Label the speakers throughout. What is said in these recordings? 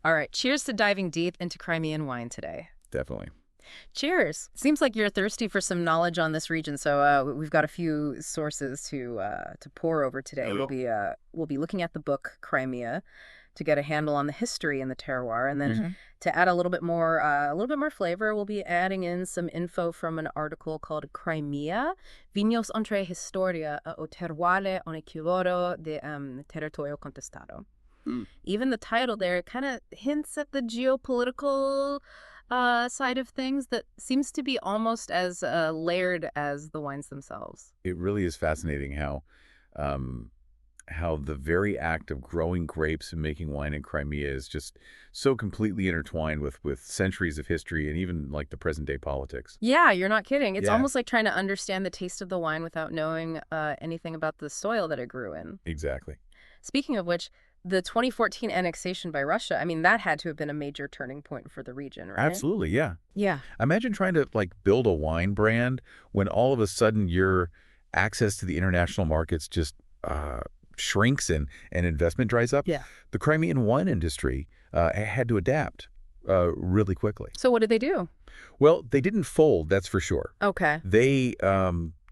Speaker 1: All right, cheers to diving deep into Crimean wine today.
Speaker 2: Definitely.
Speaker 1: Cheers. Seems like you're thirsty for some knowledge on this region, so we've got a few sources to pour over today. We'll be looking at the book Crimea to get a handle on the history and the terroir, and then to add a little bit more flavor, we'll be adding in some info from an article called Crimea, Vinos entre historia o terroir on equiloro de territorio contestado. Even the title there kind of hints at the geopolitical side of things that seems to be almost as layered as the wines themselves.
Speaker 2: It really is fascinating how the very act of growing grapes and making wine in Crimea is just so completely intertwined with centuries of history and even like the present day politics.
Speaker 1: Yeah, you're not kidding. It's
Speaker 2: Yeah,
Speaker 1: almost like trying to understand the taste of the wine without knowing anything about the soil that it grew in.
Speaker 2: exactly.
Speaker 1: Speaking of which, the 2014 annexation by Russia, I mean, that had to have been a major turning point for the region, right?
Speaker 2: Absolutely, yeah.
Speaker 1: Yeah.
Speaker 2: Imagine trying to like build a wine brand when all of a sudden your access to the international markets just shrinks and investment dries up.
Speaker 1: Yeah.
Speaker 2: The Crimean wine industry had to adapt really quickly.
Speaker 1: So what did they do?
Speaker 2: Well, they didn't fold, that's for sure.
Speaker 1: Okay.
Speaker 2: They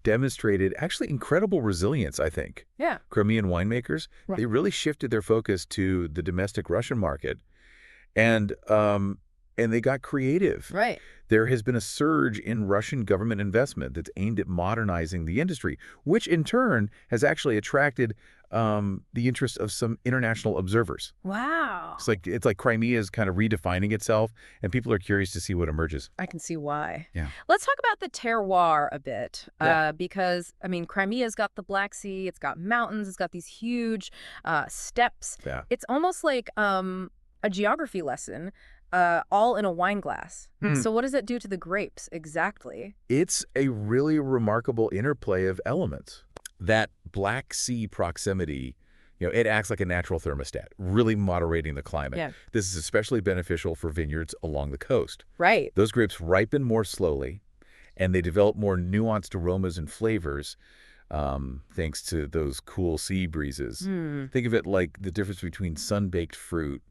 Speaker 2: demonstrated actually incredible resilience, I think.
Speaker 1: Yeah.
Speaker 2: Crimean winemakers,
Speaker 1: Right.
Speaker 2: they really shifted their focus to the domestic Russian market, and they got creative.
Speaker 1: Right.
Speaker 2: There has been a surge in Russian government investment that's aimed at modernizing the industry, which in turn has actually attracted the interest of some international observers.
Speaker 1: Wow.
Speaker 2: It's like Crimea is kind of redefining itself, and people are curious to see what emerges.
Speaker 1: I can see why.
Speaker 2: Yeah.
Speaker 1: Let's talk about the terroir a bit,
Speaker 2: Yeah.
Speaker 1: because, I mean, Crimea's got the Black Sea, it's got mountains, it's got these huge steppes.
Speaker 2: Yeah.
Speaker 1: It's almost like a geography lesson, all in a wine glass. So what does it do to the grapes exactly?
Speaker 2: It's a really remarkable interplay of elements. That Black Sea proximity, it acts like a natural thermostat, really moderating the climate.
Speaker 1: Yeah.
Speaker 2: This is especially beneficial for vineyards along the coast.
Speaker 1: Right.
Speaker 2: Those grapes ripen more slowly, and they develop more nuanced aromas and flavors thanks to those cool sea breezes. Think of it like the difference between sun-baked fruit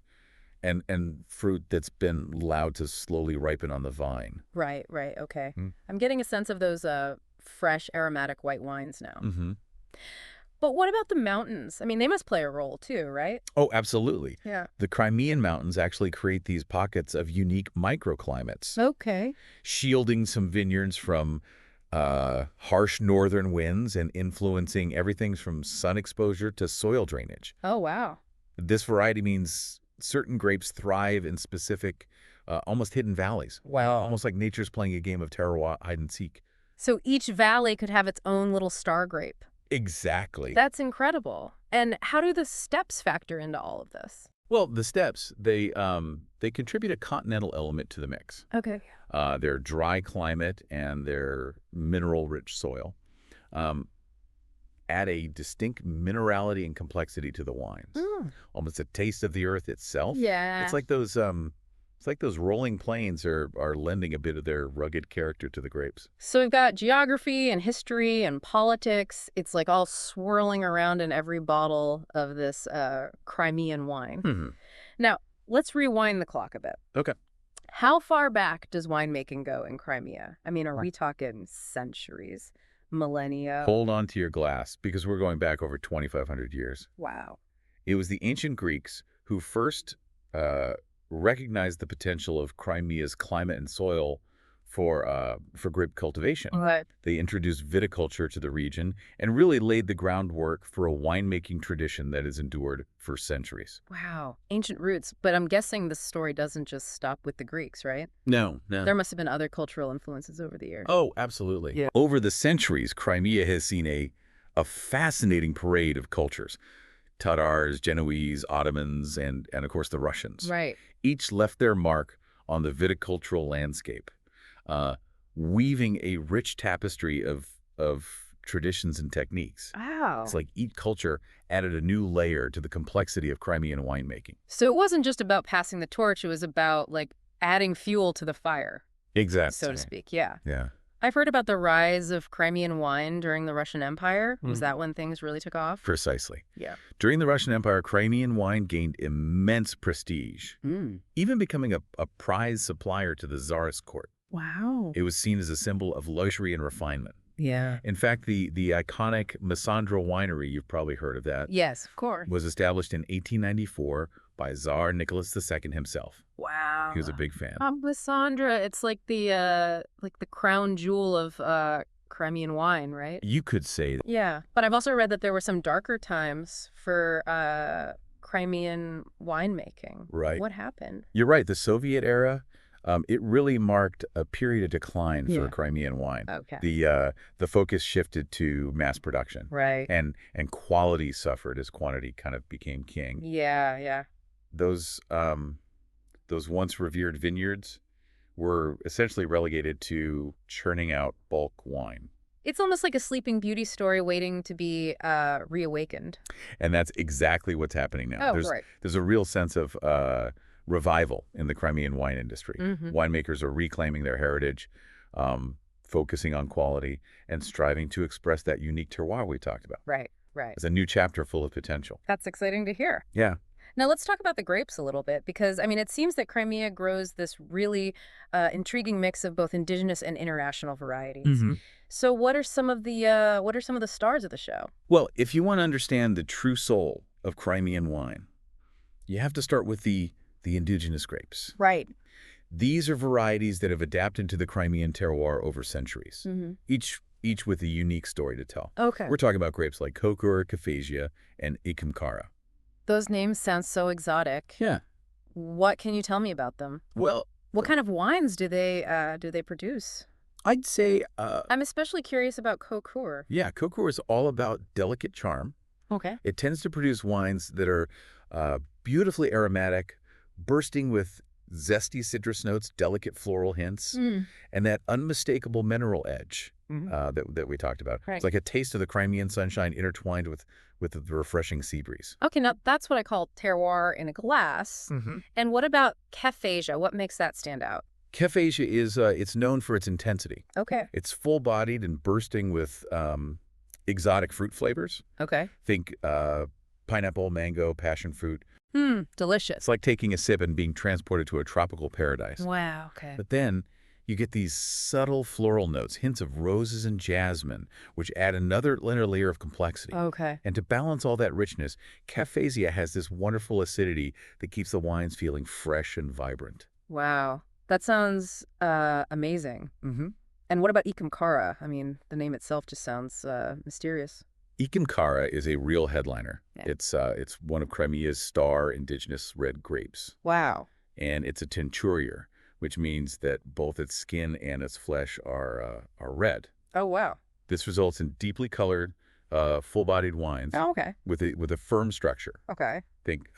Speaker 2: and fruit that's been allowed to slowly ripen on the vine.
Speaker 1: Right, okay. I'm getting a sense of those fresh, aromatic white wines now.
Speaker 2: Mm-hmm.
Speaker 1: But what about the mountains? I mean, they must play a role too, right?
Speaker 2: Oh, absolutely.
Speaker 1: Yeah.
Speaker 2: The Crimean mountains actually create these pockets of unique microclimates,
Speaker 1: Okay.
Speaker 2: shielding some vineyards from harsh northern winds and influencing everything from sun exposure to soil drainage.
Speaker 1: Oh, wow.
Speaker 2: This variety means certain grapes thrive in specific, almost hidden valleys.
Speaker 1: Wow.
Speaker 2: Almost like nature's playing a game of terroir hide and seek.
Speaker 1: So each valley could have its own little star grape.
Speaker 2: Exactly.
Speaker 1: That's incredible. And how do the steppes factor into all of this?
Speaker 2: Well, the steppes, they contribute a continental element to the mix.
Speaker 1: Okay.
Speaker 2: Their dry climate and their mineral-rich soil add a distinct minerality and complexity to the wines. Almost a taste of the earth itself.
Speaker 1: Yeah.
Speaker 2: It's like those rolling plains are lending a bit of their rugged character to the grapes.
Speaker 1: So we've got geography and history and politics. It's like all swirling around in every bottle of this Crimean wine. Now, let's rewind the clock a bit.
Speaker 2: Okay.
Speaker 1: How far back does winemaking go in Crimea? I mean, are we talking centuries, millennia?
Speaker 2: Hold on to your glass, because we're going back over 2,500 years.
Speaker 1: Wow.
Speaker 2: It was the ancient Greeks who first recognized the potential of Crimea's climate and soil for grape cultivation.
Speaker 1: Right.
Speaker 2: They introduced viticulture to the region and really laid the groundwork for a winemaking tradition that has endured for centuries.
Speaker 1: Wow. Ancient roots. But I'm guessing the story doesn't just stop with the Greeks, right?
Speaker 2: No.
Speaker 1: There must have been other cultural influences over the years.
Speaker 2: Oh, absolutely.
Speaker 1: Yeah.
Speaker 2: Over the centuries, Crimea has seen a fascinating parade of cultures. Tatars, Genoese, Ottomans, and of course the Russians.
Speaker 1: Right.
Speaker 2: Each left their mark on the viticultural landscape, weaving a rich tapestry of traditions and techniques.
Speaker 1: Wow.
Speaker 2: It's like each culture added a new layer to the complexity of Crimean winemaking.
Speaker 1: So it wasn't just about passing the torch. It was about, like, adding fuel to the fire,
Speaker 2: Exactly.
Speaker 1: so to speak. Yeah.
Speaker 2: Yeah.
Speaker 1: I've heard about the rise of Crimean wine during the Russian Empire. Was that when things really took off?
Speaker 2: Precisely.
Speaker 1: Yeah.
Speaker 2: During the Russian Empire, Crimean wine gained immense prestige,
Speaker 1: Mm.
Speaker 2: even becoming a prized supplier to the Tsarist court.
Speaker 1: Wow.
Speaker 2: It was seen as a symbol of luxury and refinement.
Speaker 1: Yeah.
Speaker 2: In fact, the iconic Masandro winery, you've probably heard of that,
Speaker 1: Yes, of course.
Speaker 2: was established in 1894 by Tsar Nicholas II himself.
Speaker 1: Wow.
Speaker 2: He was a big fan.
Speaker 1: Lysandra, it's like the crown jewel of Crimean wine, right?
Speaker 2: You could say that.
Speaker 1: Yeah. But I've also read that there were some darker times for Crimean winemaking.
Speaker 2: Right.
Speaker 1: What happened?
Speaker 2: You're right. The Soviet era, it really marked a period of decline for
Speaker 1: Yeah.
Speaker 2: Crimean wine.
Speaker 1: Okay.
Speaker 2: The focus shifted to mass production.
Speaker 1: Right.
Speaker 2: And quality suffered as quantity kind of became king.
Speaker 1: Yeah, yeah.
Speaker 2: Those once revered vineyards were essentially relegated to churning out bulk wine.
Speaker 1: It's almost like a Sleeping Beauty story waiting to be reawakened.
Speaker 2: And that's exactly what's happening now.
Speaker 1: Oh, right.
Speaker 2: There's a real sense of revival in the Crimean wine industry.
Speaker 1: Mm-hmm.
Speaker 2: Winemakers are reclaiming their heritage, focusing on quality, and striving to express that unique terroir we talked about.
Speaker 1: Right, right.
Speaker 2: It's a new chapter full of potential.
Speaker 1: That's exciting to hear.
Speaker 2: Yeah.
Speaker 1: Now let's talk about the grapes a little bit because, I mean, it seems that Crimea grows this really intriguing mix of both indigenous and international varieties.
Speaker 2: Mm-hmm.
Speaker 1: So what are some of the stars of the show?
Speaker 2: Well, if you want to understand the true soul of Crimean wine, you have to start with the indigenous grapes.
Speaker 1: Right.
Speaker 2: These are varieties that have adapted to the Crimean terroir over centuries,
Speaker 1: Mm-hmm.
Speaker 2: each with a unique story to tell.
Speaker 1: Okay.
Speaker 2: We're talking about grapes like Kokor, Cafesia, and Ikamkara.
Speaker 1: Those names sound so exotic.
Speaker 2: Yeah.
Speaker 1: What can you tell me about them?
Speaker 2: Well,
Speaker 1: What kind of wines do they produce?
Speaker 2: I'd say,
Speaker 1: I'm especially curious about Kokor.
Speaker 2: yeah, Kokor is all about delicate charm.
Speaker 1: Okay.
Speaker 2: It tends to produce wines that are beautifully aromatic, bursting with zesty citrus notes, delicate floral hints, and that unmistakable mineral edge that we talked about.
Speaker 1: Right.
Speaker 2: It's like a taste of the Crimean sunshine intertwined with the refreshing sea breeze.
Speaker 1: Okay, now that's what I call terroir in a glass.
Speaker 2: Mm-hmm.
Speaker 1: And what about Cafesia? What makes that stand out?
Speaker 2: Cafesia is it's known for its intensity.
Speaker 1: Okay.
Speaker 2: It's full-bodied and bursting with exotic fruit flavors.
Speaker 1: Okay.
Speaker 2: Think pineapple, mango, passion fruit.
Speaker 1: Delicious.
Speaker 2: It's like taking a sip and being transported to a tropical paradise.
Speaker 1: Wow, okay.
Speaker 2: But then you get these subtle floral notes, hints of roses and jasmine, which add another layer of complexity.
Speaker 1: Okay.
Speaker 2: And to balance all that richness, Cafesia has this wonderful acidity that keeps the wines feeling fresh and vibrant.
Speaker 1: Wow. That sounds amazing.
Speaker 2: Mm-hmm.
Speaker 1: And what about Ikamkara? I mean, the name itself just sounds mysterious.
Speaker 2: Ikamkara is a real headliner.
Speaker 1: Yeah.
Speaker 2: It's one of Crimea's star indigenous red grapes.
Speaker 1: Wow.
Speaker 2: And it's a teinturier, which means that both its skin and its flesh are red.
Speaker 1: Oh, wow.
Speaker 2: This results in deeply colored, full-bodied wines
Speaker 1: Oh, okay.
Speaker 2: with a firm structure.
Speaker 1: Okay.
Speaker 2: Think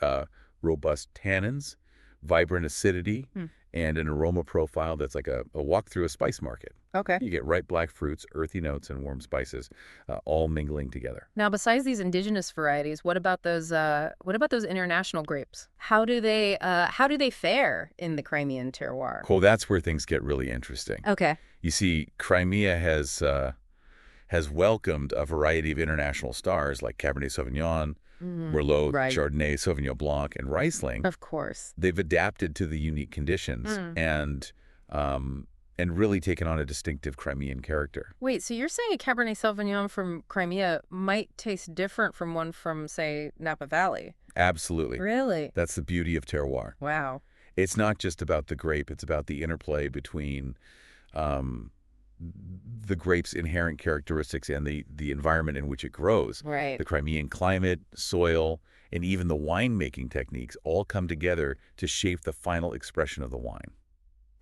Speaker 2: robust tannins, vibrant acidity, and an aroma profile that's like a walk through a spice market.
Speaker 1: Okay.
Speaker 2: You get ripe black fruits, earthy notes, and warm spices, all mingling together.
Speaker 1: Now, besides these indigenous varieties, what about those international grapes? How do they fare in the Crimean terroir?
Speaker 2: Cool, that's where things get really interesting.
Speaker 1: Okay.
Speaker 2: You see, Crimea has welcomed a variety of international stars like Cabernet Sauvignon, Merlot,
Speaker 1: Right.
Speaker 2: Chardonnay, Sauvignon Blanc, and Riesling.
Speaker 1: Of course.
Speaker 2: They've adapted to the unique conditions and really taken on a distinctive Crimean character.
Speaker 1: Wait, so you're saying a Cabernet Sauvignon from Crimea might taste different from one from, say, Napa Valley?
Speaker 2: Absolutely.
Speaker 1: Really?
Speaker 2: That's the beauty of terroir.
Speaker 1: Wow.
Speaker 2: It's not just about the grape. It's about the interplay between the grape's inherent characteristics and the environment in which it grows.
Speaker 1: Right.
Speaker 2: The Crimean climate, soil, and even the winemaking techniques all come together to shape the final expression of the wine.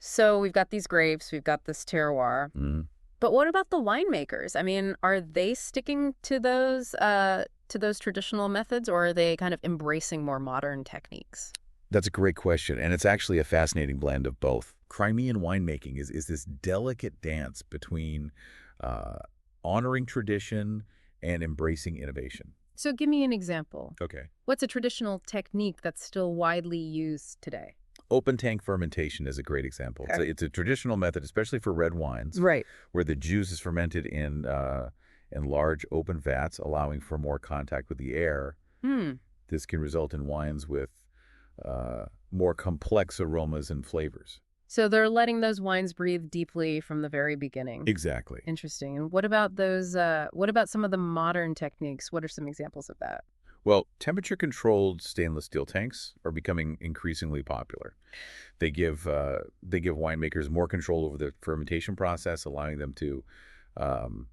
Speaker 1: So we've got these grapes, we've got this terroir. But what about the winemakers? I mean, are they sticking to those traditional methods, or are they kind of embracing more modern techniques?
Speaker 2: That's a great question, and it's actually a fascinating blend of both. Crimean winemaking is this delicate dance between honoring tradition and embracing innovation.
Speaker 1: So give me an example.
Speaker 2: Okay.
Speaker 1: What's a traditional technique that's still widely used today?
Speaker 2: Open tank fermentation is a great example.
Speaker 1: Okay.
Speaker 2: It's a traditional method, especially for red wines,
Speaker 1: Right.
Speaker 2: where the juice is fermented in large open vats, allowing for more contact with the air.
Speaker 1: Hmm.
Speaker 2: This can result in wines with more complex aromas and flavors.
Speaker 1: So they're letting those wines breathe deeply from the very beginning.
Speaker 2: Exactly.
Speaker 1: Interesting. And what about those, what about some of the modern techniques? What are some examples of that?
Speaker 2: Well, temperature-controlled stainless steel tanks are becoming increasingly popular. They give winemakers more control over the fermentation process, allowing them um,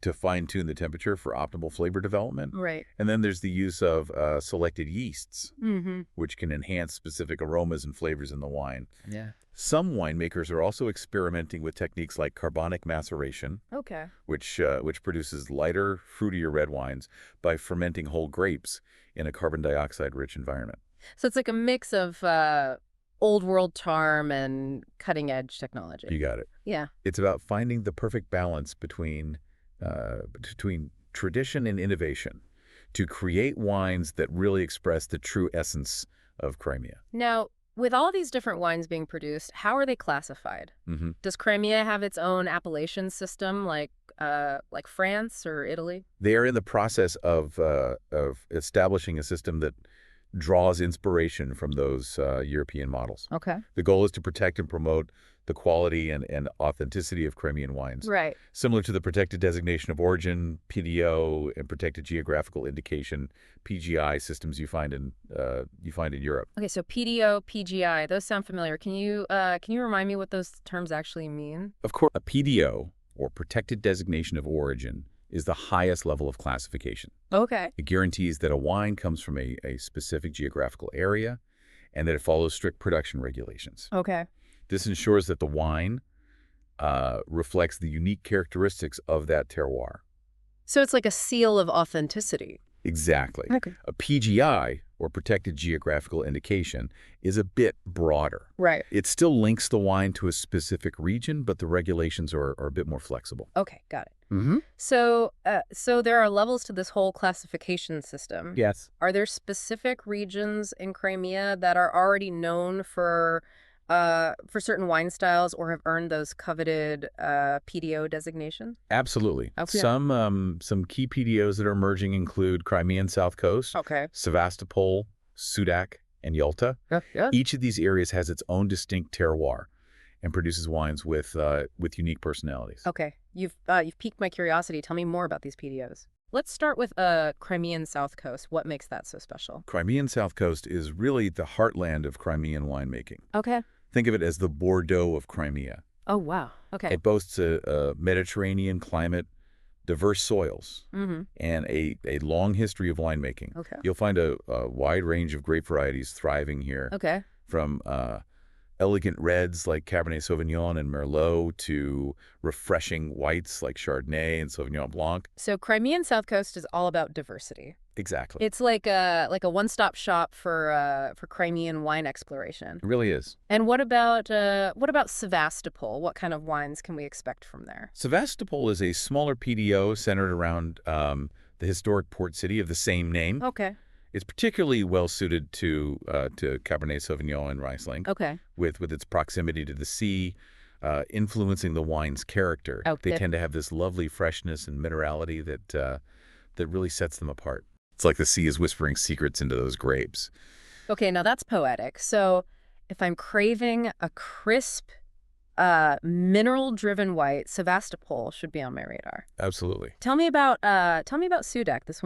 Speaker 2: to fine-tune the temperature for optimal flavor development.
Speaker 1: Right.
Speaker 2: And then there's the use of selected yeasts,
Speaker 1: Mm-hmm.
Speaker 2: which can enhance specific aromas and flavors in the wine.
Speaker 1: Yeah.
Speaker 2: Some winemakers are also experimenting with techniques like carbonic maceration,
Speaker 1: Okay.
Speaker 2: which produces lighter, fruitier red wines by fermenting whole grapes in a carbon dioxide-rich environment.
Speaker 1: So it's like a mix of old world charm and cutting edge technology.
Speaker 2: You got it.
Speaker 1: Yeah.
Speaker 2: It's about finding the perfect balance between tradition and innovation to create wines that really express the true essence of Crimea.
Speaker 1: Now, with all these different wines being produced, how are they classified?
Speaker 2: Hmm.
Speaker 1: Does Crimea have its own appellation system like France or Italy?
Speaker 2: They are in the process of establishing a system that draws inspiration from those European models.
Speaker 1: Okay.
Speaker 2: The goal is to protect and promote the quality and authenticity of Crimean wines,
Speaker 1: Right.
Speaker 2: similar to the Protected Designation of Origin, PDO, and Protected Geographical Indication, PGI systems you find in Europe.
Speaker 1: Okay, so PDO, PGI, those sound familiar. Can you remind me what those terms actually mean?
Speaker 2: Of course, a PDO, or Protected Designation of Origin, is the highest level of classification.
Speaker 1: Okay.
Speaker 2: It guarantees that a wine comes from a specific geographical area and that it follows strict production regulations.
Speaker 1: Okay.
Speaker 2: This ensures that the wine reflects the unique characteristics of that terroir.
Speaker 1: So it's like a seal of authenticity.
Speaker 2: Exactly.
Speaker 1: Okay.
Speaker 2: A PGI, or Protected Geographical Indication, is a bit broader.
Speaker 1: Right.
Speaker 2: It still links the wine to a specific region, but the regulations are a bit more flexible.
Speaker 1: Okay, got it.
Speaker 2: Mm-hmm.
Speaker 1: So there are levels to this whole classification system.
Speaker 2: Yes.
Speaker 1: Are there specific regions in Crimea that are already known for certain wine styles or have earned those coveted PDO designation?
Speaker 2: Absolutely.
Speaker 1: Okay.
Speaker 2: Some key PDOs that are emerging include Crimean South Coast,
Speaker 1: Okay.
Speaker 2: Sevastopol, Sudak, and Yalta.
Speaker 1: Yeah.
Speaker 2: Each of these areas has its own distinct terroir and produces wines with unique personalities.
Speaker 1: Okay. You've piqued my curiosity. Tell me more about these PDOs. Let's start with Crimean South Coast. What makes that so special?
Speaker 2: Crimean South Coast is really the heartland of Crimean winemaking.
Speaker 1: Okay.
Speaker 2: Think of it as the Bordeaux of Crimea.
Speaker 1: Oh, wow. Okay.
Speaker 2: It boasts a Mediterranean climate, diverse soils,
Speaker 1: Mm-hmm.
Speaker 2: and a long history of winemaking.
Speaker 1: Okay.
Speaker 2: You'll find a wide range of grape varieties thriving here,
Speaker 1: Okay.
Speaker 2: from elegant reds like Cabernet Sauvignon and Merlot to refreshing whites like Chardonnay and Sauvignon Blanc.
Speaker 1: So Crimean South Coast is all about diversity.
Speaker 2: Exactly.
Speaker 1: It's like a one-stop shop for Crimean wine exploration.
Speaker 2: It really is.
Speaker 1: And what about Sevastopol? What kind of wines can we expect from there?
Speaker 2: Sevastopol is a smaller PDO centered around the historic port city of the same name.
Speaker 1: Okay.
Speaker 2: It's particularly well suited to Cabernet Sauvignon and Riesling,
Speaker 1: Okay.
Speaker 2: with its proximity to the sea, influencing the wine's character.
Speaker 1: Oh,
Speaker 2: They tend to have this lovely freshness and minerality that really sets them apart. It's like the sea is whispering secrets into those grapes.
Speaker 1: Okay, now that's poetic. So if I'm craving a crisp, mineral-driven white, Sevastopol should be on my radar.
Speaker 2: Absolutely.
Speaker 1: Tell me about Sudak. This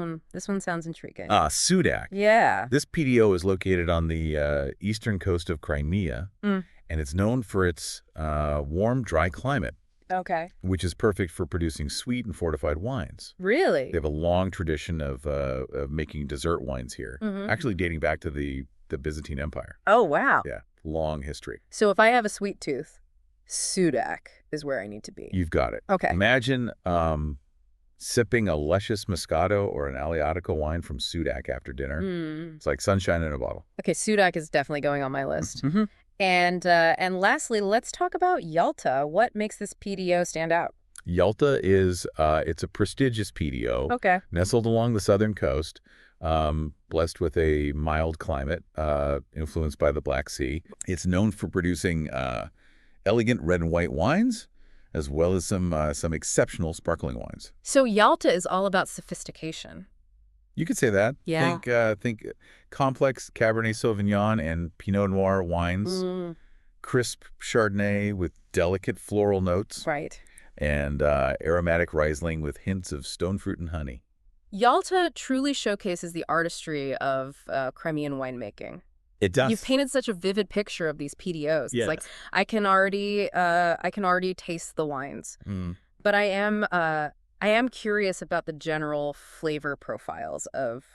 Speaker 1: one sounds intriguing.
Speaker 2: Sudak.
Speaker 1: Yeah.
Speaker 2: This PDO is located on the eastern coast of Crimea,
Speaker 1: Mm.
Speaker 2: and it's known for its warm, dry climate,
Speaker 1: Okay.
Speaker 2: which is perfect for producing sweet and fortified wines.
Speaker 1: Really?
Speaker 2: They have a long tradition of making dessert wines here,
Speaker 1: Mhm.
Speaker 2: actually dating back to the Byzantine Empire.
Speaker 1: Oh, wow.
Speaker 2: Yeah, long history.
Speaker 1: So if I have a sweet tooth, Sudak is where I need to be.
Speaker 2: You've got it.
Speaker 1: Okay.
Speaker 2: Imagine sipping a luscious Moscato or an Aleatico wine from Sudak after dinner.
Speaker 1: Mm.
Speaker 2: It's like sunshine in a bottle.
Speaker 1: Okay, Sudak is definitely going on my list.
Speaker 2: Mm-hmm.
Speaker 1: And lastly, let's talk about Yalta. What makes this PDO stand out?
Speaker 2: Yalta is it's a prestigious PDO
Speaker 1: Okay.
Speaker 2: nestled along the southern coast. blessed with a mild climate, influenced by the Black Sea. It's known for producing elegant red and white wines, as well as some exceptional sparkling wines.
Speaker 1: So Yalta is all about sophistication.
Speaker 2: You could say that.
Speaker 1: Yeah.
Speaker 2: Think complex Cabernet Sauvignon and Pinot Noir wines, crisp Chardonnay with delicate floral notes,
Speaker 1: Right.
Speaker 2: and aromatic Riesling with hints of stone fruit and honey.
Speaker 1: Yalta truly showcases the artistry of Crimean winemaking.
Speaker 2: It does.
Speaker 1: You've painted such a vivid picture of these PDOs.
Speaker 2: Yes.
Speaker 1: It's like I can already taste the wines. But I am curious about the general flavor profiles of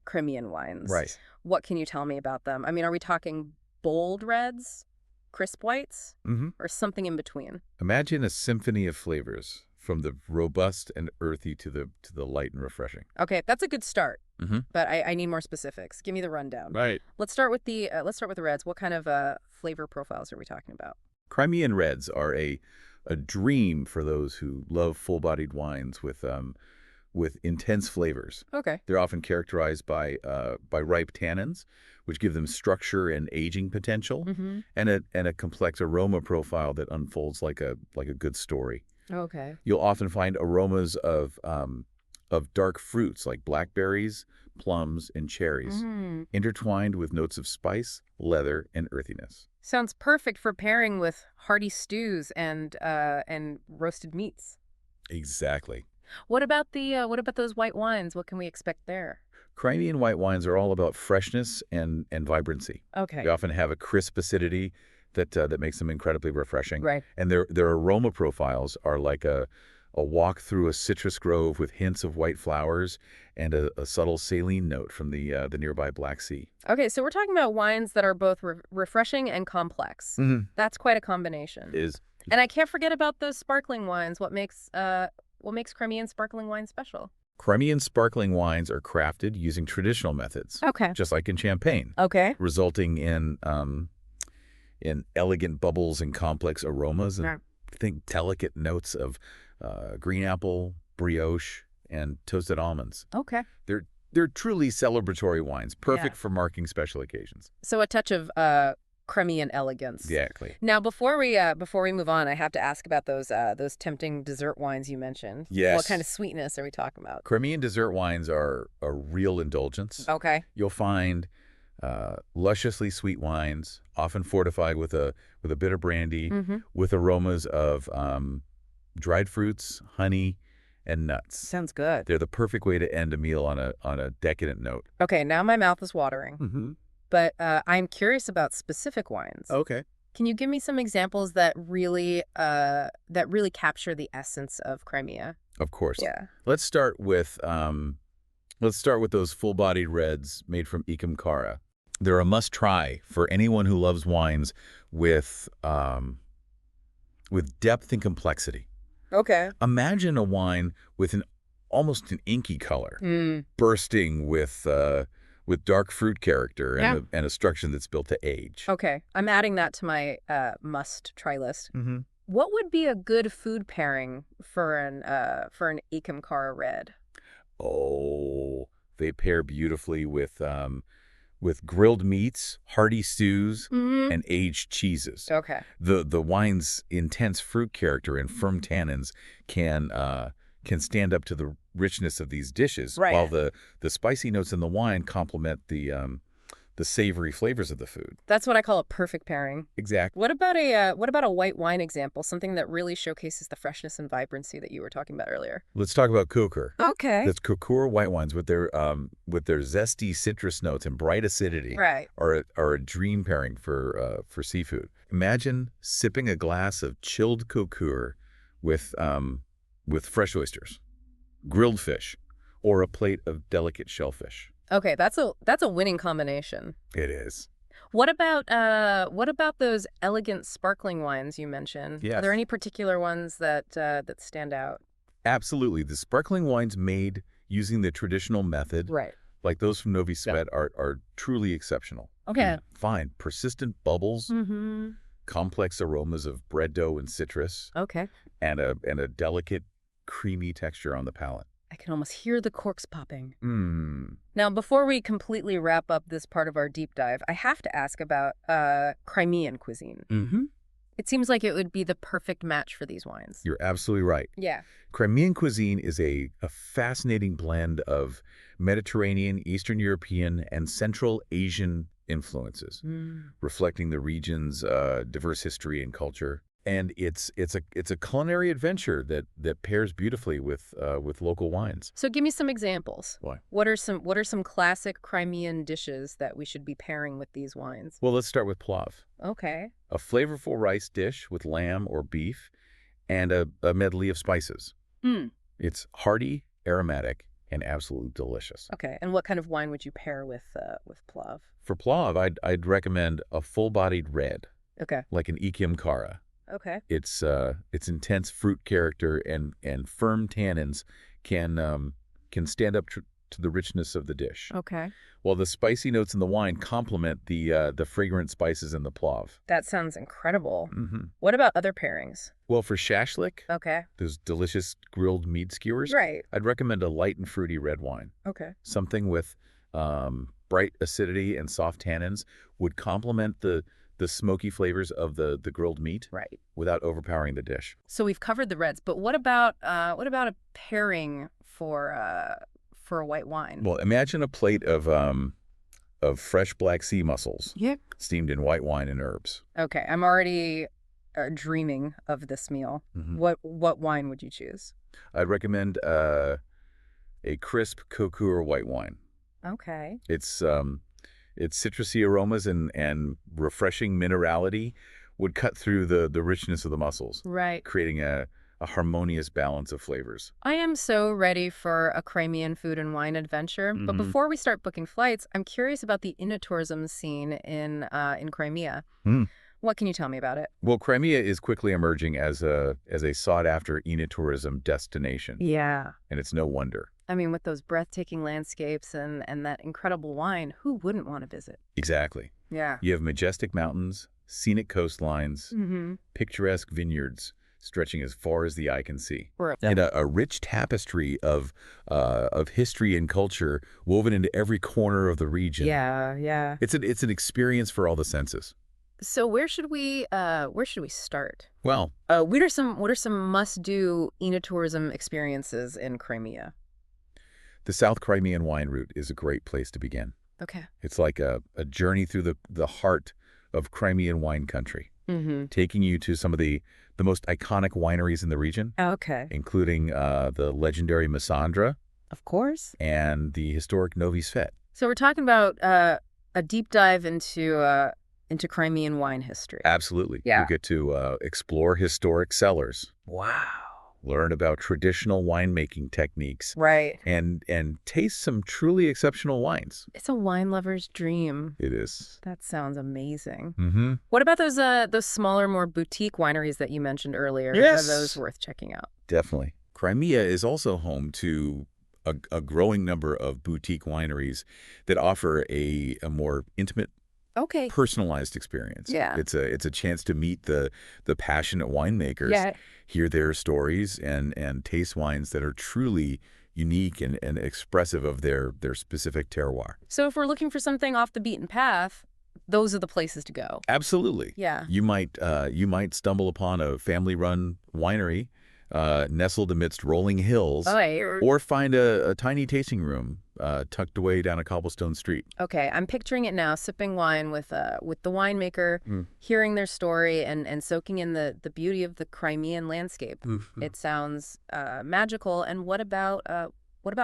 Speaker 1: Crimean wines.
Speaker 2: Right.
Speaker 1: What can you tell me about them? I mean, are we talking bold reds, crisp whites, or something in between?
Speaker 2: Imagine a symphony of flavors, from the robust and earthy to the light and refreshing.
Speaker 1: Okay, that's a good start. But I need more specifics. Give me the rundown.
Speaker 2: Right.
Speaker 1: Let's start with the reds. What kind of flavor profiles are we talking about?
Speaker 2: Crimean reds are a dream for those who love full-bodied wines with intense flavors.
Speaker 1: Okay.
Speaker 2: They're often characterized by ripe tannins, which give them structure and aging potential, and a complex aroma profile that unfolds like a good story.
Speaker 1: Okay.
Speaker 2: You'll often find aromas of dark fruits like blackberries, plums, and cherries, intertwined with notes of spice, leather, and earthiness.
Speaker 1: Sounds perfect for pairing with hearty stews and roasted meats.
Speaker 2: Exactly.
Speaker 1: What about those white wines? What can we expect there?
Speaker 2: Crimean white wines are all about freshness and vibrancy.
Speaker 1: Okay.
Speaker 2: They often have a crisp acidity that makes them incredibly refreshing.
Speaker 1: Right.
Speaker 2: And their aroma profiles are like a walk through a citrus grove with hints of white flowers and a subtle saline note from the nearby Black Sea.
Speaker 1: Okay, so we're talking about wines that are both refreshing and complex. That's quite a combination.
Speaker 2: It is.
Speaker 1: And I can't forget about those sparkling wines. What makes Crimean sparkling wine special?
Speaker 2: Crimean sparkling wines are crafted using traditional methods.
Speaker 1: Okay.
Speaker 2: Just like in champagne.
Speaker 1: Okay.
Speaker 2: Resulting in elegant bubbles and complex aromas. And think delicate notes of green apple, brioche, and toasted almonds.
Speaker 1: Okay.
Speaker 2: They're truly celebratory wines, perfect for marking special occasions.
Speaker 1: So a touch of Crimean elegance.
Speaker 2: Exactly.
Speaker 1: Now, before we move on, I have to ask about those tempting dessert wines you mentioned.
Speaker 2: Yes.
Speaker 1: What kind of sweetness are we talking about?
Speaker 2: Crimean dessert wines are a real indulgence.
Speaker 1: Okay.
Speaker 2: You'll find lusciously sweet wines, often fortified with a bit of brandy, with aromas of dried fruits, honey, and nuts.
Speaker 1: Sounds good.
Speaker 2: They're the perfect way to end a meal on a decadent note.
Speaker 1: Okay, now my mouth is watering. But I'm curious about specific wines.
Speaker 2: Okay.
Speaker 1: Can you give me some examples that really capture the essence of Crimea?
Speaker 2: Of course.
Speaker 1: Yeah.
Speaker 2: Let's start with those full-bodied reds made from Ikamkara. They're a must-try for anyone who loves wines with depth and complexity.
Speaker 1: Okay.
Speaker 2: Imagine a wine with almost an inky color, bursting with dark fruit character and a structure that's built to age.
Speaker 1: Okay. I'm adding that to my must-try list. What would be a good food pairing for an Ikamkara red?
Speaker 2: Oh, they pair beautifully with grilled meats, hearty stews, and aged cheeses.
Speaker 1: Okay.
Speaker 2: The wine's intense fruit character and firm tannins can stand up to the richness of these dishes, while the spicy notes in the wine complement the savory flavors of the food.
Speaker 1: That's what I call a perfect pairing.
Speaker 2: Exactly.
Speaker 1: What about a white wine example? Something that really showcases the freshness and vibrancy that you were talking about earlier.
Speaker 2: Let's talk about Kukur.
Speaker 1: Okay.
Speaker 2: That's Kukur white wines with their zesty citrus notes and bright acidity.
Speaker 1: Right.
Speaker 2: Are a dream pairing for seafood. Imagine sipping a glass of chilled Kukur with fresh oysters, grilled fish, or a plate of delicate shellfish.
Speaker 1: Okay, that's a winning combination.
Speaker 2: It is.
Speaker 1: What about those elegant sparkling wines you mentioned?
Speaker 2: Yes.
Speaker 1: Are there any particular ones that stand out?
Speaker 2: Absolutely. The sparkling wines made using the traditional method, like those from Novi Svet, are truly exceptional.
Speaker 1: Okay.
Speaker 2: Find persistent bubbles, complex aromas of bread dough and citrus,
Speaker 1: Okay.
Speaker 2: and a delicate, creamy texture on the palate.
Speaker 1: I can almost hear the corks popping.
Speaker 2: Hmm.
Speaker 1: Now, before we completely wrap up this part of our deep dive, I have to ask about Crimean cuisine.
Speaker 2: Mm-hmm.
Speaker 1: It seems like it would be the perfect match for these wines.
Speaker 2: You're absolutely right.
Speaker 1: Yeah.
Speaker 2: Crimean cuisine is a fascinating blend of Mediterranean, Eastern European, and Central Asian influences, reflecting the region's diverse history and culture. And it's a culinary adventure that pairs beautifully with local wines.
Speaker 1: So give me some examples.
Speaker 2: Why?
Speaker 1: What are some classic Crimean dishes that we should be pairing with these wines?
Speaker 2: Well, let's start with plov,
Speaker 1: Okay.
Speaker 2: a flavorful rice dish with lamb or beef, and a medley of spices.
Speaker 1: Hmm.
Speaker 2: It's hearty, aromatic, and absolutely delicious.
Speaker 1: Okay. And what kind of wine would you pair with plov?
Speaker 2: For plov, I'd recommend a full-bodied red,
Speaker 1: Okay.
Speaker 2: like an Ikim Kara.
Speaker 1: Okay.
Speaker 2: Its intense fruit character and firm tannins can stand up to the richness of the dish,
Speaker 1: Okay.
Speaker 2: while the spicy notes in the wine complement the fragrant spices in the plov.
Speaker 1: That sounds incredible.
Speaker 2: Mm-hmm.
Speaker 1: What about other pairings?
Speaker 2: Well, for shashlik,
Speaker 1: Okay.
Speaker 2: those delicious grilled meat skewers,
Speaker 1: Right.
Speaker 2: I'd recommend a light and fruity red wine.
Speaker 1: Okay.
Speaker 2: Something with bright acidity and soft tannins would complement the smoky flavors of the grilled meat,
Speaker 1: Right.
Speaker 2: without overpowering the dish.
Speaker 1: So we've covered the reds, but what about a pairing for a white wine?
Speaker 2: Well, imagine a plate of fresh black sea mussels,
Speaker 1: Yeah.
Speaker 2: steamed in white wine and herbs.
Speaker 1: Okay, I'm already dreaming of this meal.
Speaker 2: Mm-hmm.
Speaker 1: What wine would you choose?
Speaker 2: I'd recommend a crisp Kokur white wine.
Speaker 1: Okay.
Speaker 2: Its citrusy aromas and refreshing minerality would cut through the richness of the mussels,
Speaker 1: Right.
Speaker 2: creating a harmonious balance of flavors.
Speaker 1: I am so ready for a Crimean food and wine adventure. But
Speaker 2: Mhm.
Speaker 1: before we start booking flights, I'm curious about the enoutourism scene in Crimea.
Speaker 2: Hmm.
Speaker 1: What can you tell me about it?
Speaker 2: Well, Crimea is quickly emerging as a sought-after enotourism destination,
Speaker 1: Yeah.
Speaker 2: and it's no wonder.
Speaker 1: I mean, with those breathtaking landscapes and that incredible wine, who wouldn't want to visit?
Speaker 2: Exactly.
Speaker 1: Yeah.
Speaker 2: You have majestic mountains, scenic coastlines,
Speaker 1: Mm-hmm.
Speaker 2: picturesque vineyards stretching as far as the eye can see,
Speaker 1: Right.
Speaker 2: and a rich tapestry of history and culture woven into every corner of the region.
Speaker 1: Yeah, yeah.
Speaker 2: It's an experience for all the senses.
Speaker 1: So where should we start?
Speaker 2: Well,
Speaker 1: What are some must-do enotourism experiences in Crimea?
Speaker 2: the South Crimean wine route is a great place to begin.
Speaker 1: Okay.
Speaker 2: It's like a journey through the heart of Crimean wine country,
Speaker 1: Mm-hmm.
Speaker 2: taking you to some of the most iconic wineries in the region,
Speaker 1: Okay.
Speaker 2: including the legendary Massandra
Speaker 1: Of course.
Speaker 2: and the historic Novi Svet.
Speaker 1: So we're talking about a deep dive into Crimean wine history.
Speaker 2: Absolutely.
Speaker 1: Yeah.
Speaker 2: You get to explore historic cellars,
Speaker 1: Wow.
Speaker 2: learn about traditional winemaking techniques,
Speaker 1: Right.
Speaker 2: and taste some truly exceptional wines.
Speaker 1: It's a wine lover's dream.
Speaker 2: It is.
Speaker 1: That sounds amazing.
Speaker 2: Mm-hmm.
Speaker 1: What about those smaller, more boutique wineries that you mentioned earlier?
Speaker 2: Yes.
Speaker 1: Are those worth checking out?
Speaker 2: Definitely. Crimea is also home to a growing number of boutique wineries that offer a more intimate,
Speaker 1: Okay.
Speaker 2: personalized experience.
Speaker 1: Yeah.
Speaker 2: It's a chance to meet the passionate winemakers,
Speaker 1: Yeah.
Speaker 2: hear their stories, and taste wines that are truly unique and expressive of their specific terroir.
Speaker 1: So if we're looking for something off the beaten path, those are the places to go.
Speaker 2: Absolutely.
Speaker 1: Yeah.
Speaker 2: You might stumble upon a family-run winery nestled amidst rolling hills, or find a tiny tasting room tucked away down a cobblestone street.
Speaker 1: Okay, I'm picturing it now, sipping wine with the winemaker, hearing their story and soaking in the beauty of the Crimean landscape.
Speaker 2: Mm-hmm.
Speaker 1: It sounds magical. And what about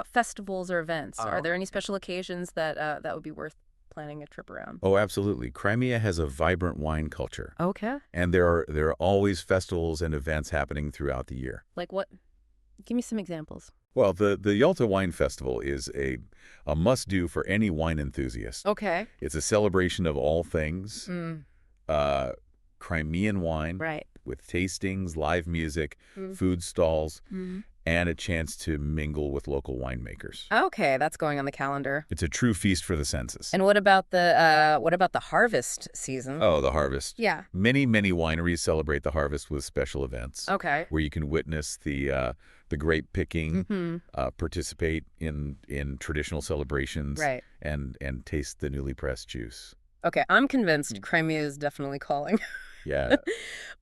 Speaker 1: festivals or events? Are there any special occasions that would be worth planning a trip around?
Speaker 2: Oh, absolutely. Crimea has a vibrant wine culture,
Speaker 1: Okay.
Speaker 2: and there are always festivals and events happening throughout the year.
Speaker 1: Like what? Give me some examples.
Speaker 2: Well, the Yalta Wine Festival is a must-do for any wine enthusiast.
Speaker 1: Okay.
Speaker 2: It's a celebration of all things Crimean wine,
Speaker 1: Right.
Speaker 2: with tastings, live music, food stalls, and a chance to mingle with local winemakers.
Speaker 1: Okay, that's going on the calendar.
Speaker 2: It's a true feast for the senses.
Speaker 1: And what about the harvest season?
Speaker 2: Oh, the harvest.
Speaker 1: Yeah.
Speaker 2: Many wineries celebrate the harvest with special events.
Speaker 1: Okay.
Speaker 2: Where you can witness the the grape picking,
Speaker 1: Mm-hmm.
Speaker 2: participate in traditional celebrations,
Speaker 1: Right.
Speaker 2: and taste the newly pressed juice.
Speaker 1: Okay, I'm convinced Crimea is definitely calling.
Speaker 2: Yeah.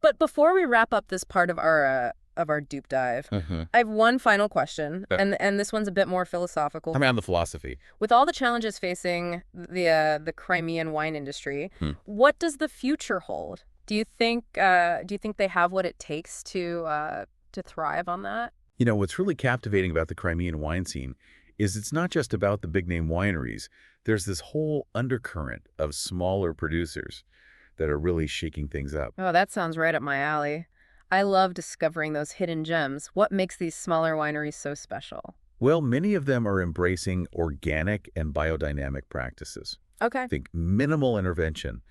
Speaker 1: But before we wrap up this part of our deep dive,
Speaker 2: Uh-huh.
Speaker 1: I have one final question,
Speaker 2: Uh,
Speaker 1: and this one's a bit more philosophical.
Speaker 2: I'm on the philosophy.
Speaker 1: With all the challenges facing the Crimean wine industry,
Speaker 2: Hmm.
Speaker 1: what does the future hold? Do you think they have what it takes to thrive on that?
Speaker 2: You know, what's really captivating about the Crimean wine scene is it's not just about the big-name wineries. There's this whole undercurrent of smaller producers that are really shaking things up.
Speaker 1: Oh, that sounds right up my alley. I love discovering those hidden gems. What makes these smaller wineries so special?
Speaker 2: Well, many of them are embracing organic and biodynamic practices.
Speaker 1: Okay.
Speaker 2: Think minimal intervention,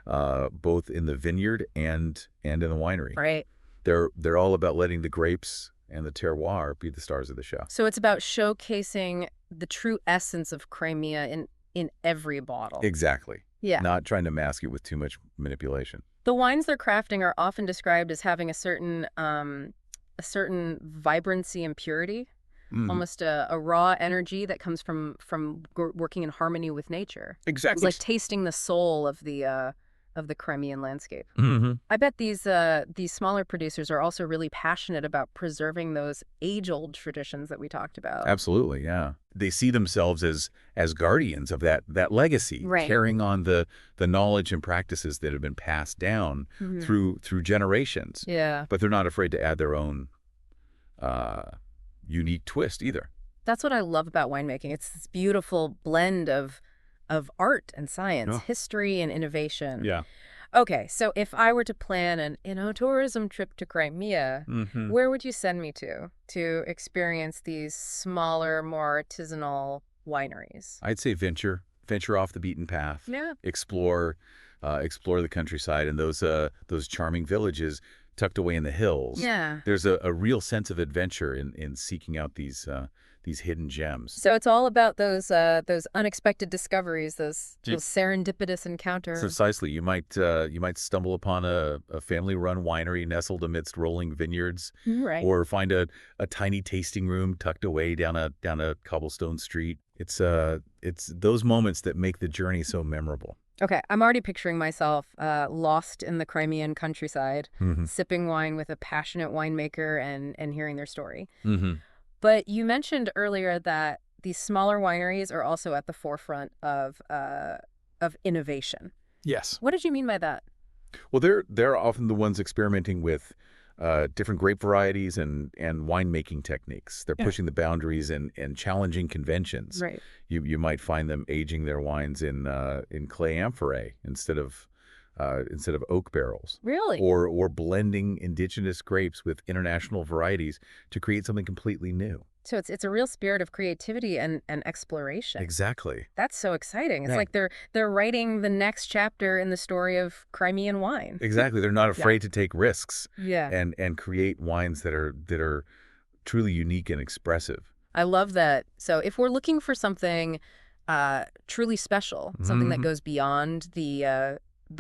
Speaker 2: both in the vineyard and in the winery.
Speaker 1: Right.
Speaker 2: They're all about letting the grapes and the terroir be the stars of the show.
Speaker 1: So it's about showcasing the true essence of Crimea in every bottle.
Speaker 2: Exactly.
Speaker 1: Yeah.
Speaker 2: Not trying to mask it with too much manipulation.
Speaker 1: The wines they're crafting are often described as having a certain vibrancy and purity, almost a raw energy that comes from working in harmony with nature. It's
Speaker 2: Exactly.
Speaker 1: like tasting the soul of the Crimean landscape.
Speaker 2: Mm-hmm.
Speaker 1: I bet these smaller producers are also really passionate about preserving those age-old traditions that we talked about.
Speaker 2: Absolutely, yeah. They see themselves as guardians of that legacy,
Speaker 1: Right.
Speaker 2: carrying on the knowledge and practices that have been passed down
Speaker 1: Mhm.
Speaker 2: through generations.
Speaker 1: Yeah.
Speaker 2: But they're not afraid to add their own unique twist either.
Speaker 1: That's what I love about winemaking. It's this beautiful blend of art and science,
Speaker 2: Yeah.
Speaker 1: history and innovation.
Speaker 2: Yeah.
Speaker 1: Okay, so if I were to plan an tourism trip to Crimea,
Speaker 2: Mm-hmm.
Speaker 1: where would you send me to experience these smaller, more artisanal wineries?
Speaker 2: I'd say venture off the beaten path.
Speaker 1: Yeah.
Speaker 2: Explore the countryside and those charming villages tucked away in the hills.
Speaker 1: Yeah.
Speaker 2: There's a real sense of adventure in seeking out these hidden gems.
Speaker 1: So it's all about those unexpected discoveries, those
Speaker 2: Do you-
Speaker 1: serendipitous encounters.
Speaker 2: Precisely. You might stumble upon a family-run winery nestled amidst rolling vineyards,
Speaker 1: Right.
Speaker 2: or find a tiny tasting room tucked away down a cobblestone street. It's those moments that make the journey so memorable.
Speaker 1: Okay, I'm already picturing myself lost in the Crimean countryside,
Speaker 2: Mm-hmm.
Speaker 1: sipping wine with a passionate winemaker and hearing their story.
Speaker 2: Mm-hmm.
Speaker 1: But you mentioned earlier that these smaller wineries are also at the forefront of innovation.
Speaker 2: Yes.
Speaker 1: What did you mean by that?
Speaker 2: Well, they're often the ones experimenting with different grape varieties and winemaking techniques. They're
Speaker 1: Yeah.
Speaker 2: pushing the boundaries and challenging conventions.
Speaker 1: Right.
Speaker 2: You might find them aging their wines in clay amphorae instead of oak barrels,
Speaker 1: Really?
Speaker 2: or blending indigenous grapes with international varieties to create something completely new.
Speaker 1: So it's a real spirit of creativity and exploration.
Speaker 2: Exactly.
Speaker 1: That's so exciting. It's
Speaker 2: Right.
Speaker 1: like they're writing the next chapter in the story of Crimean wine.
Speaker 2: Exactly. They're not afraid to take risks
Speaker 1: Yeah.
Speaker 2: and create wines that are truly unique and expressive.
Speaker 1: I love that. So if we're looking for something truly special, something that
Speaker 2: Mhm.
Speaker 1: goes beyond the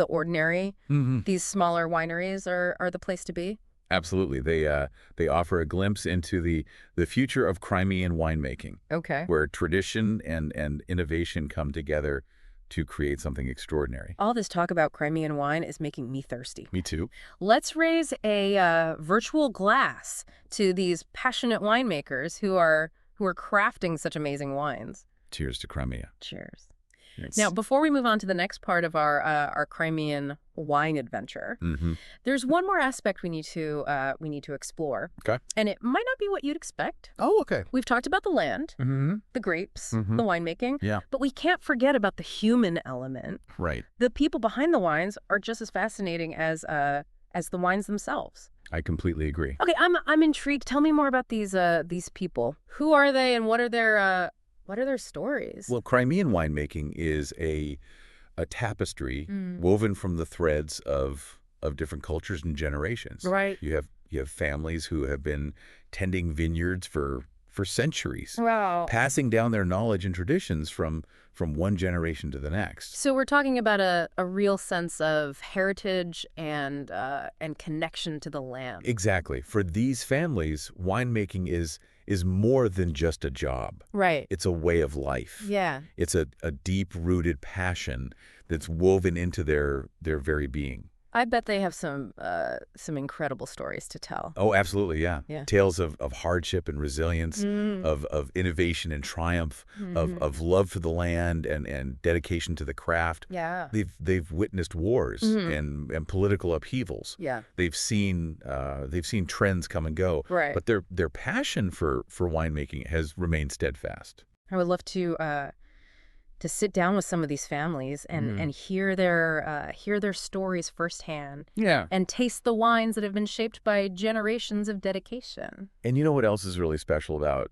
Speaker 1: ordinary,
Speaker 2: Mm-hmm.
Speaker 1: these smaller wineries are the place to be.
Speaker 2: Absolutely. They offer a glimpse into the future of Crimean winemaking,
Speaker 1: Okay.
Speaker 2: where tradition and innovation come together to create something extraordinary.
Speaker 1: All this talk about Crimean wine is making me thirsty.
Speaker 2: Me too.
Speaker 1: Let's raise a virtual glass to these passionate winemakers who are crafting such amazing wines.
Speaker 2: Cheers to Crimea.
Speaker 1: Cheers.
Speaker 2: Yes.
Speaker 1: Now, before we move on to the next part of our Crimean wine adventure,
Speaker 2: Mm-hmm.
Speaker 1: there's one more aspect we need to explore.
Speaker 2: Okay.
Speaker 1: And it might not be what you'd expect.
Speaker 2: Oh, okay.
Speaker 1: We've talked about the land,
Speaker 2: Mm-hmm.
Speaker 1: the grapes,
Speaker 2: Mhm.
Speaker 1: the winemaking,
Speaker 2: Yeah.
Speaker 1: but we can't forget about the human element.
Speaker 2: Right.
Speaker 1: The people behind the wines are just as fascinating as the wines themselves.
Speaker 2: I completely agree.
Speaker 1: Okay, I'm intrigued. Tell me more about these people. Who are they, and what are their stories?
Speaker 2: Well, Crimean winemaking is a tapestry woven from the threads of different cultures and generations.
Speaker 1: Right.
Speaker 2: You have families who have been tending vineyards for for centuries,
Speaker 1: Wow.
Speaker 2: passing down their knowledge and traditions from one generation to the next.
Speaker 1: So we're talking about a real sense of heritage and connection to the land.
Speaker 2: Exactly. For these families, winemaking is more than just a job.
Speaker 1: Right.
Speaker 2: It's a way of life.
Speaker 1: Yeah.
Speaker 2: It's a deep-rooted passion that's woven into their very being.
Speaker 1: I bet they have some incredible stories to tell.
Speaker 2: Oh, absolutely, yeah.
Speaker 1: Yeah.
Speaker 2: Tales of hardship and resilience,
Speaker 1: Mm.
Speaker 2: of innovation and triumph, of love for the land and dedication to the craft.
Speaker 1: Yeah.
Speaker 2: They've witnessed wars and political upheavals.
Speaker 1: Yeah.
Speaker 2: They've seen trends come and go.
Speaker 1: Right.
Speaker 2: But their passion for winemaking has remained steadfast.
Speaker 1: I would love to sit down with some of these families and hear their stories firsthand.
Speaker 2: Yeah.
Speaker 1: And taste the wines that have been shaped by generations of dedication.
Speaker 2: And you know what else is really special about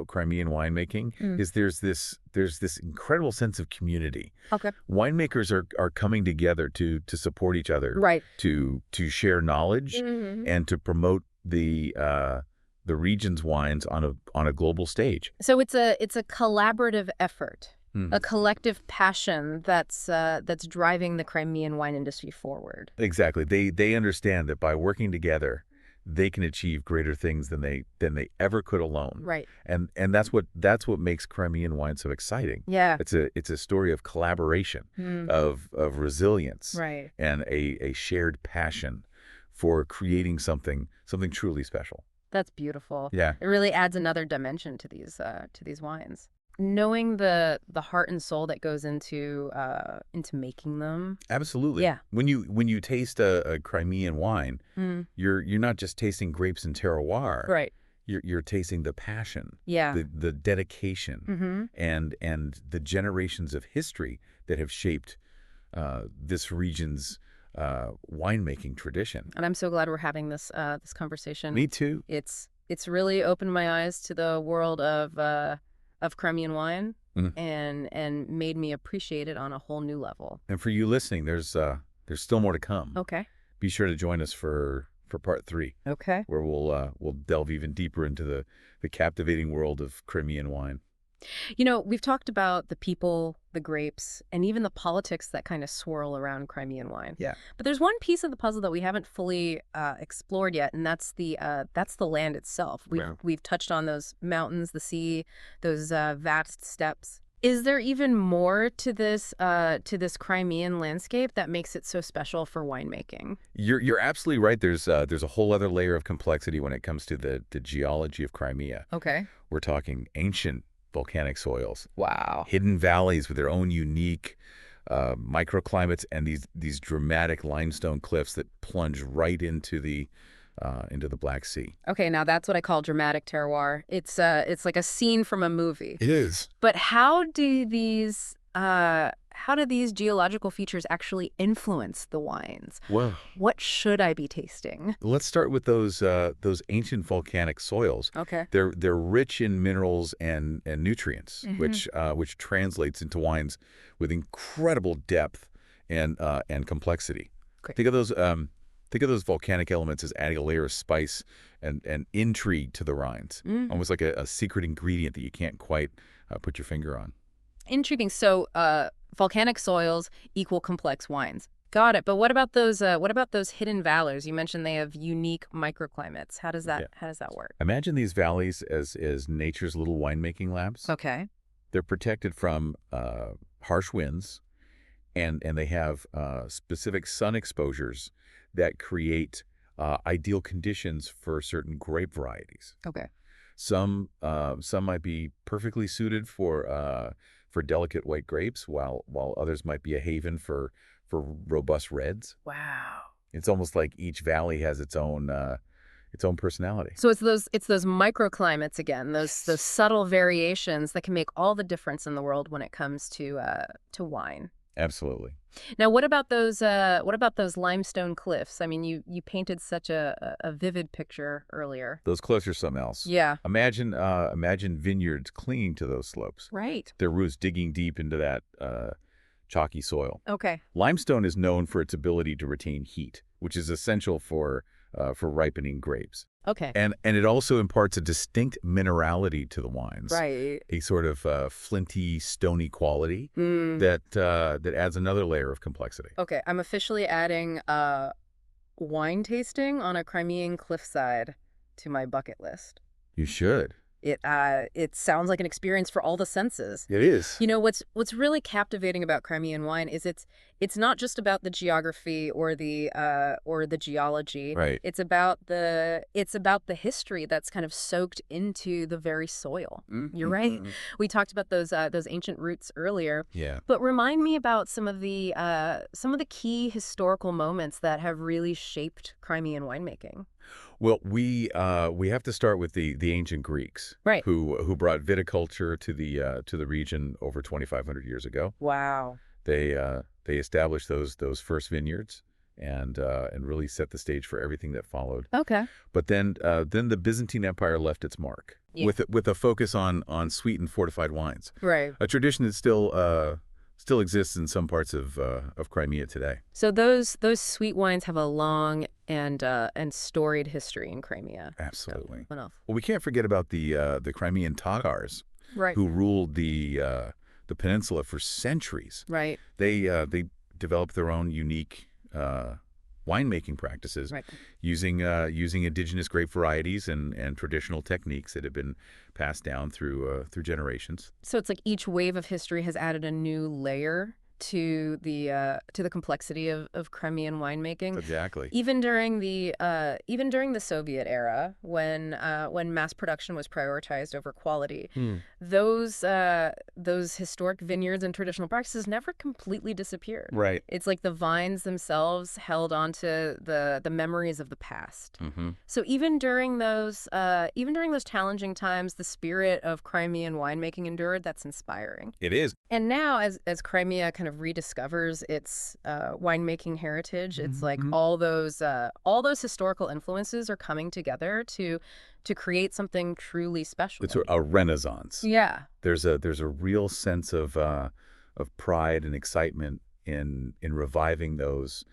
Speaker 2: Crimean winemaking is there's this incredible sense of community.
Speaker 1: Okay.
Speaker 2: Winemakers are coming together to support each other,
Speaker 1: Right.
Speaker 2: to share knowledge and to promote the region's wines on a global stage.
Speaker 1: So it's a collaborative effort, a collective passion that's driving the Crimean wine industry forward.
Speaker 2: Exactly. They understand that by working together, they can achieve greater things than they ever could alone.
Speaker 1: Right.
Speaker 2: And that's what makes Crimean wine so exciting.
Speaker 1: Yeah.
Speaker 2: It's a story of collaboration, of resilience,
Speaker 1: Right.
Speaker 2: and a shared passion for creating something truly special.
Speaker 1: That's beautiful.
Speaker 2: Yeah.
Speaker 1: It really adds another dimension to these wines. Knowing the heart and soul that goes into making them.
Speaker 2: Absolutely.
Speaker 1: Yeah.
Speaker 2: When you taste a Crimean wine, you're not just tasting grapes and terroir.
Speaker 1: Right.
Speaker 2: You're tasting the passion,
Speaker 1: Yeah.
Speaker 2: the dedication, and the generations of history that have shaped this region's winemaking tradition.
Speaker 1: And I'm so glad we're having this conversation.
Speaker 2: Me too.
Speaker 1: It's really opened my eyes to the world of Crimean wine and made me appreciate it on a whole new level.
Speaker 2: And for you listening, there's still more to come.
Speaker 1: Okay.
Speaker 2: Be sure to join us for part 3.
Speaker 1: Okay.
Speaker 2: Where we'll delve even deeper into the captivating world of Crimean wine.
Speaker 1: You know, we've talked about the people, the grapes, and even the politics that kind of swirl around Crimean wine.
Speaker 2: Yeah.
Speaker 1: But there's one piece of the puzzle that we haven't fully explored yet, and that's the land itself. We've touched on those mountains, the sea, those vast steppes. Is there even more to this Crimean landscape that makes it so special for winemaking?
Speaker 2: You're absolutely right. There's a whole other layer of complexity when it comes to the geology of Crimea.
Speaker 1: Okay.
Speaker 2: We're talking ancient volcanic soils.
Speaker 1: Wow.
Speaker 2: Hidden valleys with their own unique microclimates and these dramatic limestone cliffs that plunge right into the Black Sea.
Speaker 1: Okay, now that's what I call dramatic terroir. It's like a scene from a movie.
Speaker 2: It is.
Speaker 1: But how do these geological features actually influence the wines?
Speaker 2: Well,
Speaker 1: What should I be tasting?
Speaker 2: let's start with those ancient volcanic soils.
Speaker 1: Okay.
Speaker 2: They're rich in minerals and nutrients, which translates into wines with incredible depth and complexity.
Speaker 1: Great.
Speaker 2: Think of those volcanic elements as adding a layer of spice and intrigue to the rinds, almost like a secret ingredient that you can't quite put your finger on.
Speaker 1: Intriguing. So, volcanic soils equal complex wines. Got it. But what about those hidden valleys? You mentioned they have unique microclimates. How does that work?
Speaker 2: Imagine these valleys as nature's little winemaking labs.
Speaker 1: Okay.
Speaker 2: They're protected from harsh winds, and they have specific sun exposures that create ideal conditions for certain grape varieties.
Speaker 1: Okay.
Speaker 2: Some might be perfectly suited for delicate white grapes, while others might be a haven for robust reds.
Speaker 1: Wow.
Speaker 2: It's almost like each valley has its own personality.
Speaker 1: So it's those microclimates again, those subtle variations that can make all the difference in the world when it comes to wine.
Speaker 2: Absolutely.
Speaker 1: Now, what about those limestone cliffs? I mean, you painted such a vivid picture earlier.
Speaker 2: Those cliffs are something else.
Speaker 1: Yeah.
Speaker 2: Imagine vineyards clinging to those slopes.
Speaker 1: Right.
Speaker 2: Their roots digging deep into that chalky soil.
Speaker 1: Okay.
Speaker 2: Limestone is known for its ability to retain heat, which is essential for for ripening grapes.
Speaker 1: Okay.
Speaker 2: And it also imparts a distinct minerality to the wines,
Speaker 1: Right.
Speaker 2: a sort of flinty, stony quality
Speaker 1: Mm.
Speaker 2: that adds another layer of complexity.
Speaker 1: Okay, I'm officially adding wine tasting on a Crimean cliffside to my bucket list.
Speaker 2: You should.
Speaker 1: It sounds like an experience for all the senses.
Speaker 2: It is.
Speaker 1: You know, what's really captivating about Crimean wine is it's not just about the geography or the geology.
Speaker 2: Right.
Speaker 1: It's about the history that's kind of soaked into the very soil. You're right. We talked about those ancient roots earlier.
Speaker 2: Yeah.
Speaker 1: But remind me about some of the key historical moments that have really shaped Crimean winemaking.
Speaker 2: Well, we have to start with the ancient Greeks,
Speaker 1: Right.
Speaker 2: who brought viticulture to the region over 2,500 years ago.
Speaker 1: Wow.
Speaker 2: They established those first vineyards and really set the stage for everything that followed.
Speaker 1: Okay.
Speaker 2: But then the Byzantine Empire left its mark
Speaker 1: Yeah.
Speaker 2: with a focus on sweet and fortified wines,
Speaker 1: Right.
Speaker 2: a tradition that still exists in some parts of Crimea today.
Speaker 1: So those sweet wines have a long and storied history in Crimea.
Speaker 2: Absolutely.
Speaker 1: Enough.
Speaker 2: Well, we can't forget about the Crimean Tatars,
Speaker 1: Right.
Speaker 2: who ruled the peninsula for centuries.
Speaker 1: Right.
Speaker 2: They developed their own unique winemaking practices,
Speaker 1: Right.
Speaker 2: using indigenous grape varieties and traditional techniques that have been passed down through generations.
Speaker 1: So it's like each wave of history has added a new layer to the complexity of Crimean winemaking.
Speaker 2: Exactly.
Speaker 1: Even during the Soviet era, when mass production was prioritized over quality, those historic vineyards and traditional practices never completely disappeared.
Speaker 2: Right.
Speaker 1: It's like the vines themselves held onto the memories of the past. So even during those challenging times, the spirit of Crimean winemaking endured. That's inspiring.
Speaker 2: It is.
Speaker 1: And now, as Crimea kind of rediscovers its winemaking heritage, it's like all those historical influences are coming together to create something truly special.
Speaker 2: It's a renaissance.
Speaker 1: Yeah.
Speaker 2: There's a real sense of pride and excitement in reviving those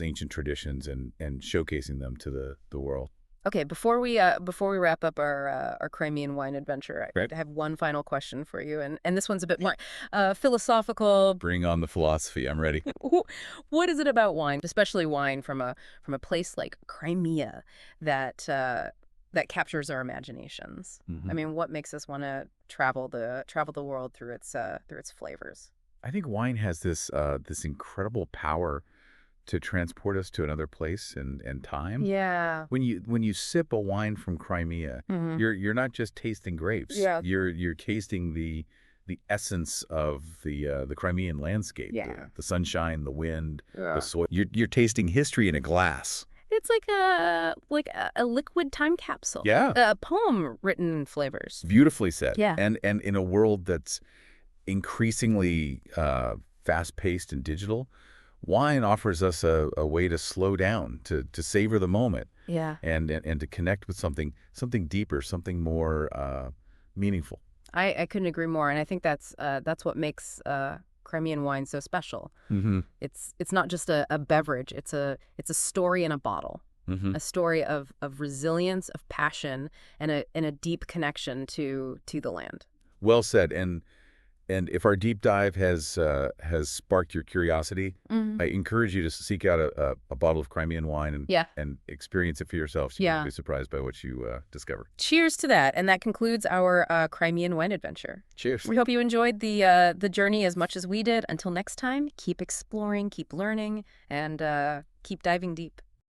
Speaker 2: ancient traditions and showcasing them to the world.
Speaker 1: Okay, before we wrap up our Crimean wine adventure,
Speaker 2: Right.
Speaker 1: I have one final question for you, and this one's a bit more philosophical.
Speaker 2: Bring on the philosophy. I'm ready.
Speaker 1: What is it about wine, especially wine from a place like Crimea, that captures our imaginations? I mean, what makes us want to travel the world through its flavors?
Speaker 2: I think wine has this incredible power to transport us to another place and time.
Speaker 1: Yeah.
Speaker 2: When you sip a wine from Crimea, you're not just tasting grapes.
Speaker 1: Yeah.
Speaker 2: You're tasting the essence of the Crimean landscape.
Speaker 1: Yeah.
Speaker 2: The sunshine, the wind, the soil. You're tasting history in a glass.
Speaker 1: It's like a liquid time capsule.
Speaker 2: Yeah.
Speaker 1: A poem written in flavors.
Speaker 2: Beautifully said.
Speaker 1: Yeah.
Speaker 2: And in a world that's increasingly fast-paced and digital, wine offers us a way to slow down, to savor the moment,
Speaker 1: Yeah.
Speaker 2: and to connect with something deeper, something more meaningful.
Speaker 1: I couldn't agree more, and I think that's what makes Crimean wine so special. It's not just a beverage; it's a story in a bottle, a story of resilience, of passion, and a deep connection to the land.
Speaker 2: Well said. And if our deep dive has sparked your curiosity, I encourage you to seek out a bottle of Crimean wine and experience it for yourself. You'll be surprised by what you discover.
Speaker 1: Cheers to that, and that concludes our Crimean wine adventure.
Speaker 2: Cheers.
Speaker 1: We hope you enjoyed the journey as much as we did. Until next time, keep exploring, keep learning, and keep diving deep.